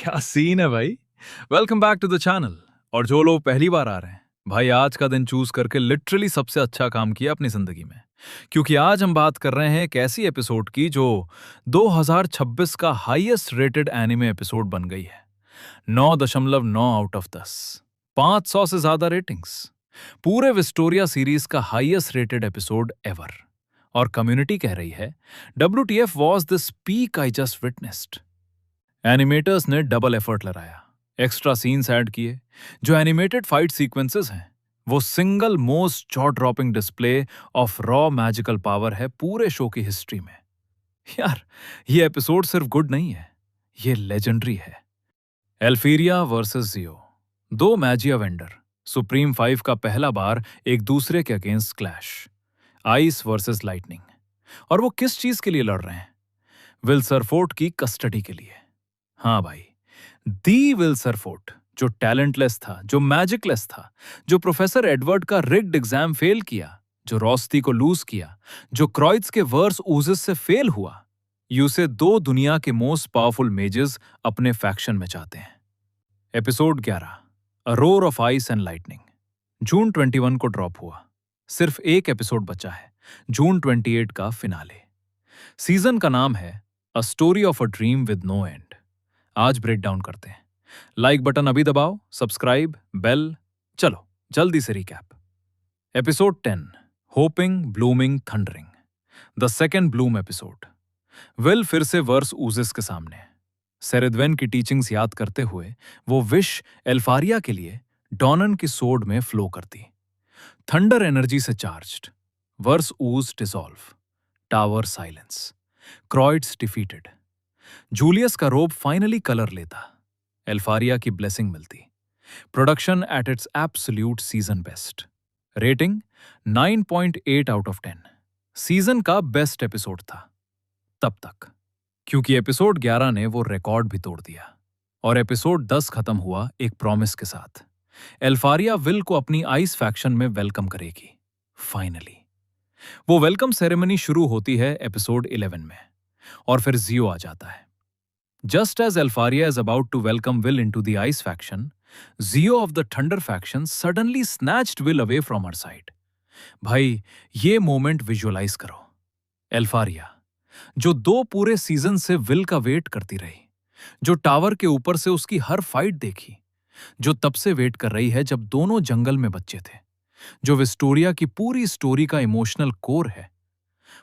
क्या सीन है भाई। Welcome back to the channel. और जो लोग पहली बार आ रहे हैं, भाई आज का दिन चूज करके लिटरली सबसे अच्छा काम किया अपनी जिंदगी में। क्योंकि आज हम बात कर रहे हैं एक ऐसी एपिसोड की जो 2026 का हाईएस्ट रेटेड एनिमे एपिसोड बन गई है। 9.9 आउट ऑफ 10, 500 से ज्यादा रेटिंग्स, पूरे विस्टोरिया सीरीज का हाईएस्ट रेटेड एपिसोड एवर। और कम्युनिटी कह रही है, WTF was this peak I just witnessed. Animators ने डबल एफर्ट लगाया, एक्स्ट्रा सीन्स ऐड किए। जो एनिमेटेड फाइट सीक्वेंसेस हैं वो single most jaw dropping display of raw magical power है पूरे शो की हिस्ट्री में। यार, ये एपिसोड सिर्फ गुड नहीं है, ये लेजेंडरी है। एल्फीरिया वर्सेस जियो, दो मैजिया वेंडर सुप्रीम 5 का पहला बार एक दूसरे के against clash. Ice versus lightning. और वो किस चीज के लिए लड़ रहे हैं? विल्सरफोर्ट की कस्टडी के लिए। हाँ भाई, दी विल्सरफोर्ट, जो टैलेंटलेस था, जो मैजिकलेस था, जो प्रोफेसर एडवर्ड का रिग्ड एग्जाम फेल किया, जो रॉस्ती को लूज किया, जो क्रॉइट्स के वर्स ऊजिस से फेल हुआ, यूसे दो दुनिया के मोस्ट पावरफुल मेजेस अपने फैक्शन में चाहते हैं। Episode 11, a roar of ice and lightning, June 21 को ड्रॉप हुआ। सिर्फ एक एपिसोड बचा है, जून 28 का फिनाले। सीजन का नाम है a story of a dream with no end. आज ब्रेक डाउन करते हैं। लाइक बटन अभी दबाओ, सब्सक्राइब, बेल। चलो जल्दी से recap. Episode 10, hopping, blooming, thundering, the second Bloom episode. Will फिर से वर्स ऊजिस के सामने। सेरेद्वेन की टीचिंग्स याद करते हुए वो विश एल्फारिया के लिए डॉनन की सोड में फ्लो करती। थंडर एनर्जी से चार्ज्ड, वर्स ऊज डिसॉल्व, टावर साइलेंस, क्रॉइड्स डिफीटेड। जूलियस का रोब फाइनली कलर लेता, एल्फारिया की ब्लेसिंग मिलती। Production at its absolute season best. Rating 9.8 out of 10। Season का बेस्ट एपिसोड था तब तक, क्योंकि एपिसोड 11 ने वो रिकॉर्ड भी तोड़ दिया। और एपिसोड 10 खत्म हुआ एक प्रॉमिस के साथ। एल्फारिया विल को अपनी आइस फैक्शन में वेलकम करेगी फाइनली। वो वेलकम सेरेमनी शुरू होती है एपिसोड 11 में, और फिर जियो आ जाता है। Just as Alfaria is about to welcome Will into the Ice faction, Zio of the Thunder faction suddenly snatched Will away from her side. भाई, ये मोमेंट विजुअलाइज करो। एल्फारिया, जो 2 पूरे सीजन से विल का वेट करती रही, जो टावर के ऊपर से उसकी हर फाइट देखी, जो तब से वेट कर रही है जब दोनों जंगल में बच्चे थे, जो विस्टोरिया की पूरी स्टोरी का इमोशनल कोर है,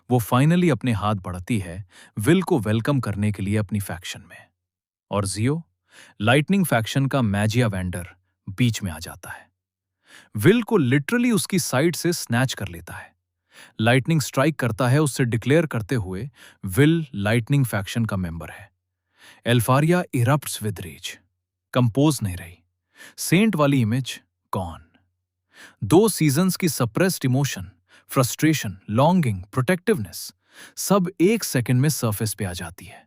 वो फाइनली अपने हाथ बढ़ाती है विल को वेलकम करने के लिए अपनी फैक्शन में। और जियो, लाइटनिंग फैक्शन का मैजिया वेंडर, बीच में आ जाता है। विल को लिटरली उसकी साइड से स्नैच कर लेता है। लाइटनिंग स्ट्राइक करता है उससे डिक्लेयर करते हुए विल लाइटनिंग फैक्शन का मेंबर है। एल्फारिया इरप्ट्स विद रेज, कंपोज नहीं रही। सेंट वाली इमेज गॉन। 2 सीजन्स की suppressed emotion, frustration, longing, protectiveness, सब एक सेकंड में सरफेस पे आ जाती है।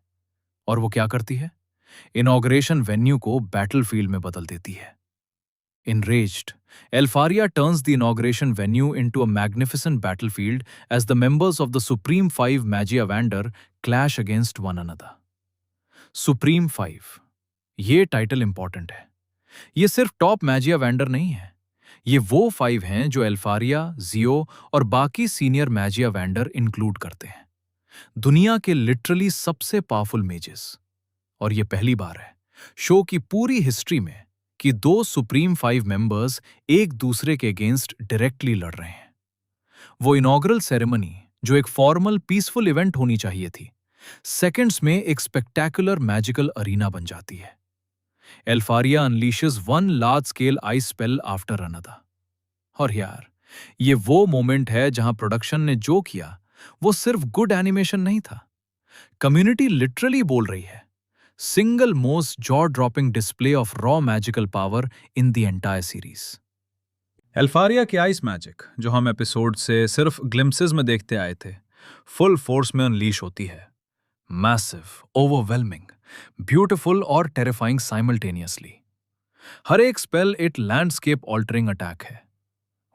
और वो क्या करती है? इनॉग्रेशन वेन्यू को बैटलफील्ड में बदल देती है। Enraged, Elfaria turns the inauguration venue into a magnificent battlefield as the members of the Supreme 5 Magia Vander clash against one another. Supreme 5, ये टाइटल इंपॉर्टेंट है। ये सिर्फ टॉप मैजिया वैंडर नहीं है, ये वो 5 हैं जो एल्फारिया, जियो और बाकी सीनियर मैजिया वैंडर इंक्लूड करते हैं। दुनिया के लिटरली सबसे पावरफुल मेजेस। और ये पहली बार है शो की पूरी हिस्ट्री में कि 2 सुप्रीम 5 मेंबर्स एक दूसरे के अगेंस्ट डायरेक्टली लड़ रहे हैं। वो इनॉग्रल सेरेमनी, जो एक फॉर्मल पीसफुल इवेंट होनी चाहिए थी, सेकंड्स में एक स्पेक्टेकुलर मैजिकल अरीना बन जाती है। एल्फारिया अनलीशेस 1 large scale ice spell after another. और यार, ये वो मोमेंट है जहां प्रोडक्शन ने जो किया वो सिर्फ गुड एनिमेशन नहीं था। कम्युनिटी लिटरली बोल रही है, single most jaw dropping display of raw magical power in the entire series. Elfaria की आइस मैजिक, जो हम एपिसोड से सिर्फ ग्लिम्सेस में देखते आए थे, फुल फोर्स में अनलीश होती है। मैसिव, ओवरवेलमिंग, ब्यूटिफुल और टेरिफाइंग साइमल्टेनियसली। हर एक स्पेल एक लैंडस्केप ऑल्टरिंग अटैक है।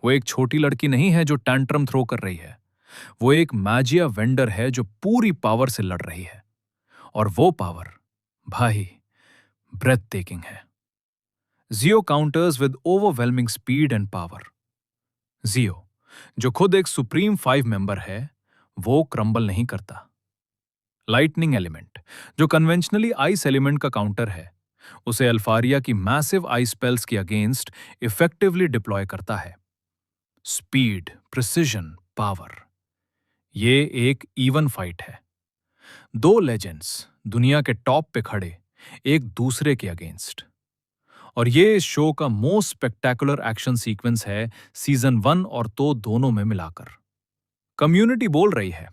वो एक छोटी लड़की नहीं है जो टैंट्रम थ्रो कर रही है, वो एक मैजिया वेंडर है जो पूरी पावर से लड़ रही है। और वो पावर, भाई, breathtaking है. Geo counters with overwhelming speed and power. Geo, जो खुद एक सुप्रीम 5 मेंबर है, वो क्रम्बल नहीं करता. लाइटनिंग एलिमेंट, जो कन्वेंशनली आइस एलिमेंट का काउंटर है, उसे अल्फारिया की मैसिव आइस स्पेल्स के अगेंस्ट इफेक्टिवली डिप्लॉय करता है. स्पीड, प्रिसिजन, पावर, ये एक इवन फाइट है. दो लेजेंड्स दुनिया के टॉप पे खड़े, एक दूसरे के अगेंस्ट. और ये इस शो का मोस्ट स्पेक्टेकुलर एक्शन सीक्वेंस है सीजन 1 और तो दोनों में मिलाकर. कम्युनिटी बोल रही है,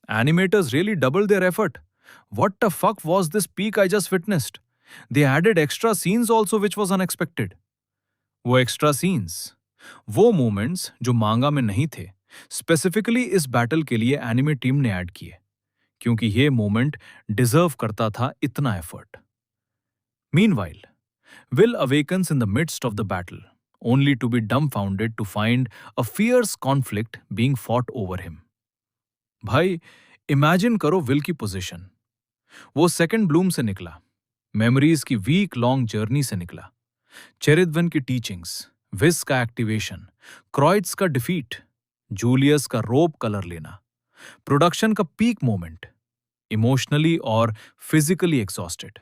animators really double their effort. What the fuck was this peak I just witnessed? They added extra scenes also which was unexpected. वो एक्स्ट्रा सीन्स, वो मोमेंट्स जो मांगा में नहीं थे, स्पेसिफिकली इस बैटल के लिए एनिमे टीम ने ऐड किए, क्योंकि ये मोमेंट डिजर्व करता था इतना effort. Meanwhile, Will awakens in the midst of the battle, only to be dumbfounded to find a fierce conflict being fought over him. भाई, इमेजिन करो विल की पोजीशन. वो सेकंड ब्लूम से निकला, मेमोरीज की वीक लॉन्ग जर्नी से निकला, चेरिदवन की टीचिंग्स, विस का एक्टिवेशन, क्रॉइड्स का डिफीट, जूलियस का रोप कलर लेना, प्रोडक्शन का पीक मोमेंट, इमोशनली और फिजिकली एग्जॉस्टेड.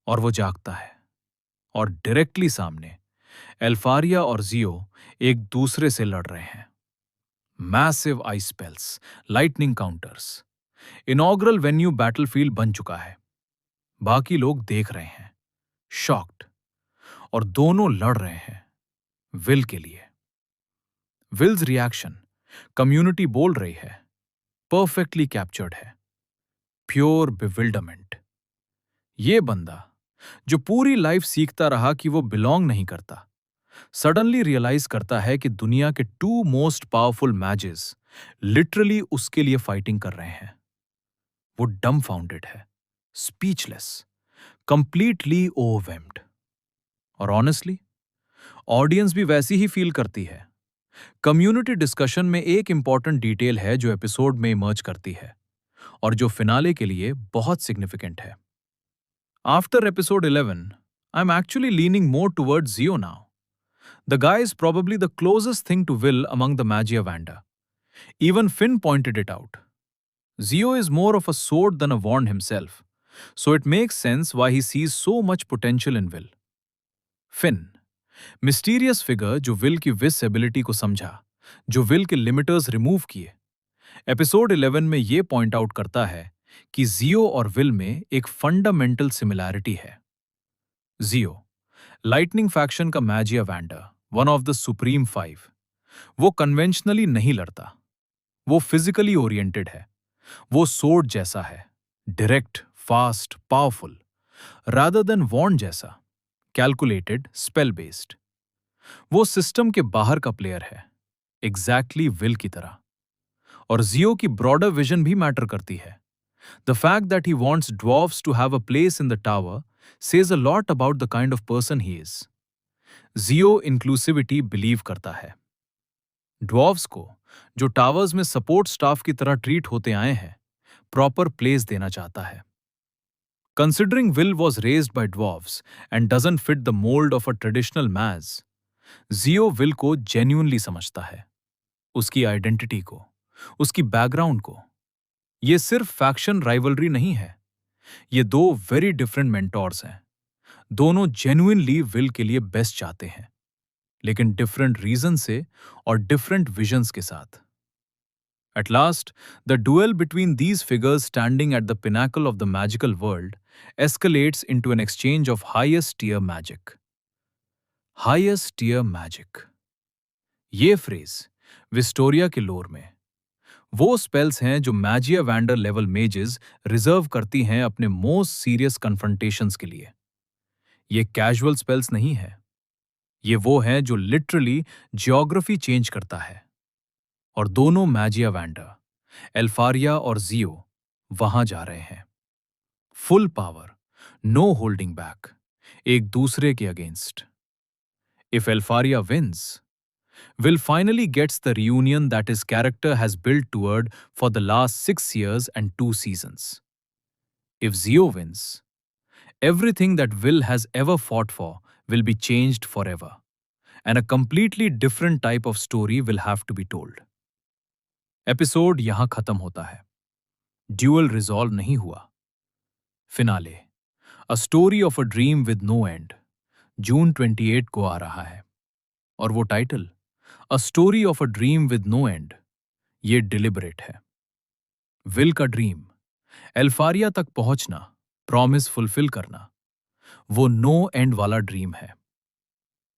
और वो जागता है, और डायरेक्टली सामने एल्फारिया और जियो एक दूसरे से लड़ रहे हैं. Massive ice spells, lightning counters, inaugural venue battlefield बन चुका है. बाकी लोग देख रहे हैं, शॉक्ड, और दोनों लड़ रहे हैं विल के लिए. विल्स रिएक्शन, कम्युनिटी बोल रही है, परफेक्टली कैप्चर्ड है. Pure bewilderment. ये बंदा जो पूरी लाइफ सीखता रहा कि वो बिलोंग नहीं करता, सडनली रियलाइज करता है कि दुनिया के 2 मोस्ट पावरफुल मैचेस लिटरली उसके लिए फाइटिंग कर रहे हैं. वो डम्बफाउंडेड है, स्पीचलेस, कंप्लीटली ओवरवेल्म्ड. और ऑनेस्टली, ऑडियंस भी वैसी ही फील करती है. कम्युनिटी डिस्कशन में एक इंपॉर्टेंट डिटेल है जो एपिसोड में इमर्ज करती है, और जो फिनाले के लिए बहुत सिग्निफिकेंट है. After episode 11, I'm actually leaning more towards Zio now. The guy is probably the closest thing to Will among the Magia Vanda. Even Finn pointed it out. Zio is more of a sword than a wand himself, so it makes sense why he sees so much potential in Will. Finn, mysterious figure जो Will की विस ability को समझा, जो Will के limiters remove किए. Episode 11 में ये पॉइंट आउट करता है कि जियो और विल में एक फंडामेंटल सिमिलैरिटी है. जियो, लाइटनिंग फैक्शन का Magia Vander, one of the supreme 5. वो कन्वेंशनली नहीं लड़ता, वो फिजिकली ओरिएंटेड है. वो सोर्ड जैसा है, direct, fast, powerful, rather than wand जैसा, कैलकुलेटेड, स्पेल बेस्ड. वो सिस्टम के बाहर का प्लेयर है, एग्जैक्टली विल की तरह. और जियो की ब्रॉडर विजन भी मैटर करती है. The fact that he wants dwarfs to have a place in the tower says a lot about the kind of person he is. Zio inclusivity believe करता है. Dwarfs को, जो टावर्स में support staff की तरह treat होते आए हैं, प्रॉपर प्लेस देना चाहता है. Considering Will was raised by dwarfs and doesn't fit the mold of a traditional maz, Zio Will को genuinely समझता है, उसकी आइडेंटिटी को, उसकी बैकग्राउंड को. ये सिर्फ फैक्शन राइवलरी नहीं है, ये 2 वेरी डिफरेंट मेंटोर्स हैं. दोनों जेन्युइनली विल के लिए बेस्ट चाहते हैं, लेकिन डिफरेंट रीजन से और डिफरेंट विजन्स के साथ. At last, the duel between these figures standing at the pinnacle of the magical world escalates into an exchange of highest tier magic. Highest tier magic, ये phrase Wistoria के lore में वो spells हैं जो Magia Vander level mages reserve करती हैं अपने most serious कन्फ्रंटेशंस के लिए. ये कैजुअल स्पेल्स नहीं है, ये वो हैं जो लिटरली जियोग्राफी चेंज करता है. और दोनों मैजिया वैंडर, एल्फारिया और जियो, वहां जा रहे हैं. Full power, no holding back, एक दूसरे के against. If Elfaria wins, Will finally gets the reunion that his character has built toward for the last 6 years and 2 seasons. If Zio wins, Everything that Will has ever fought for will be changed forever, and a completely different type of story will have to be told. Episode यहां खत्म होता है। Duel resolve नहीं हुआ। Finale, a story of a dream with no end, June 28 को आ रहा है। और वो title, a story of a dream with no end, ये डिलिबरेट है। विल का ड्रीम, एल्फारिया तक पहुंचना, प्रॉमिस फुलफिल करना, वो नो एंड वाला ड्रीम है।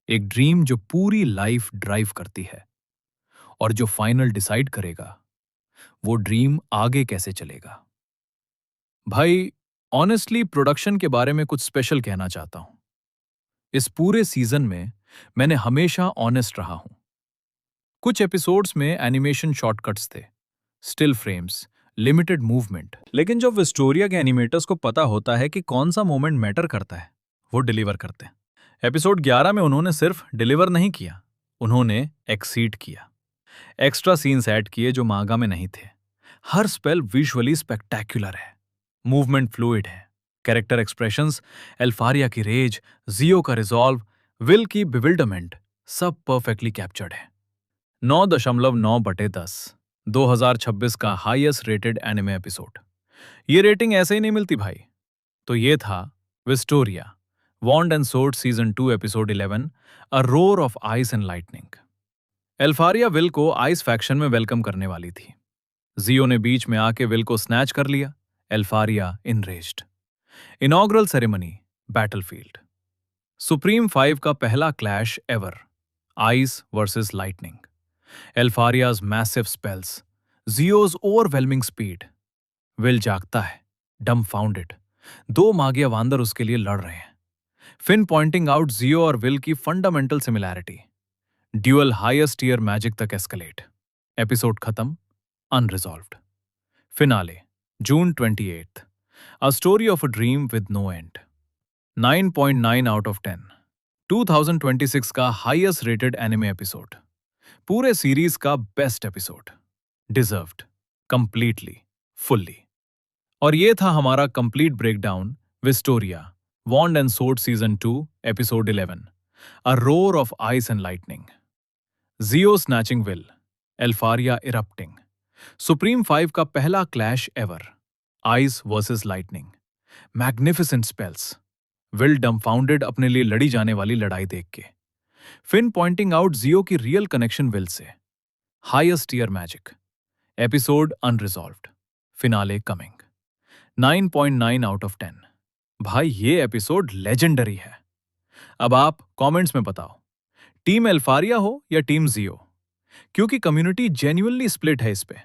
एक ड्रीम जो पूरी लाइफ ड्राइव करती है, और जो फाइनल डिसाइड करेगा वो ड्रीम आगे कैसे चलेगा। भाई, ऑनेस्टली प्रोडक्शन के बारे में कुछ स्पेशल कहना चाहता हूं। इस पूरे सीजन में मैंने हमेशा ऑनेस्ट रहा हूं। कुछ एपिसोड्स में एनिमेशन शॉर्टकट्स थे, स्टिल फ्रेम्स, लिमिटेड मूवमेंट, लेकिन जब विस्टोरिया के एनिमेटर्स को पता होता है कि कौन सा मोमेंट मैटर करता है, वो डिलीवर करते हैं। एपिसोड 11 में उन्होंने सिर्फ डिलीवर नहीं किया, उन्होंने एक्सीड किया। एक्स्ट्रा सीन्स ऐड किए जो मांगा में नहीं थे। हर स्पेल विजुअली स्पेक्टैक्युलर है, मूवमेंट फ्लूइड है, कैरेक्टर एक्सप्रेशंस, एल्फारिया की रेज, जियो का रिजॉल्व, विल की बिविल्डरमेंट, सब परफेक्टली कैप्चर्ड है। 9.9/10, 2026 का हाईएस्ट रेटेड एनिमे एपिसोड। ये रेटिंग ऐसे ही नहीं मिलती भाई। तो ये था Wistoria, wand and sword season 2 episode 11, a roar of ice and lightning. Elfaria Will को आइस फैक्शन में वेलकम करने वाली थी। जियो ने बीच में आके विल को स्नैच कर लिया। Elfaria enraged. Inaugural ceremony, battlefield. Supreme 5 का पहला clash ever, ice versus lightning. Elfaria's massive spells, Geo's overwhelming speed. Will जागता है, डम्बफाउंडेड। दो मागिया वांदर उसके लिए लड़ रहे हैं। फिन पॉइंटिंग आउट जियो और विल की fundamental similarity. Dual highest year magic तक एस्केलेट। एपिसोड खत्म, unresolved. Finale, June 28, a story of a dream with no end. 9.9 out of 10, 2026 का हाईएस्ट रेटेड एनिमे एपिसोड। पूरे सीरीज का best episode. Deserved, completely, fully. और ये था हमारा complete breakdown Wistoria, wand and sword season 2 episode 11, a roar of ice and lightning. Geo snatching Will, Elfaria erupting. Supreme 5 का पहला clash ever, ice versus lightning. Magnificent spells, will डम्बफाउंडेड अपने लिए लड़ी जाने वाली लड़ाई देख के। फिन पॉइंटिंग आउट जियो की real connection will say. Highest year magic. Episode unresolved, finale coming. 9.9 out of 10। भाई, ये एपिसोड लेजेंडरी है। अब आप कमेंट्स में बताओ, टीम एल्फारिया हो या टीम जियो, क्योंकि कम्युनिटी जेन्युइनली स्प्लिट है इस पे।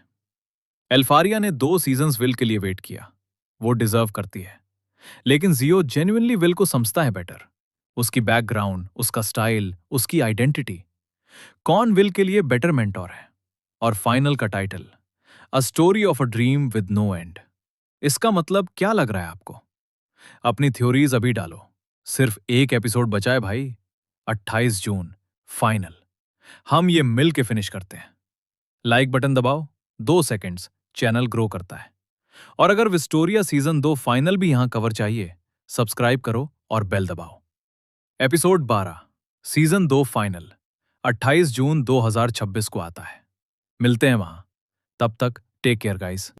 एल्फारिया ने 2 सीजन्स विल के लिए वेट किया, वो डिजर्व करती है। लेकिन जियो जेन्युइनली विल को समझता है बेटर। उसकी बैकग्राउंड, उसका स्टाइल, उसकी आइडेंटिटी। कौन विल के लिए बेटर मेंटोर है? और फाइनल का title, a story of a dream with no end. इसका मतलब क्या लग रहा है आपको? अपनी थ्योरीज अभी डालो। सिर्फ एक एपिसोड बचा है भाई। 28 जून, फाइनल। हम ये मिल के फिनिश करते हैं। लाइक बटन दबाओ, 2 सेकंड्स, चैनल ग्रो करता है। और अगर विस्टोरिया सीजन 2 फाइनल भी यहां कवर चाहिए, सब्सक्राइब करो और बेल दबाओ। एपिसोड 12, सीजन 2 फाइनल, 28 जून 2026 को आता है। मिलते हैं वहां। तब तक टेक केयर गाइस।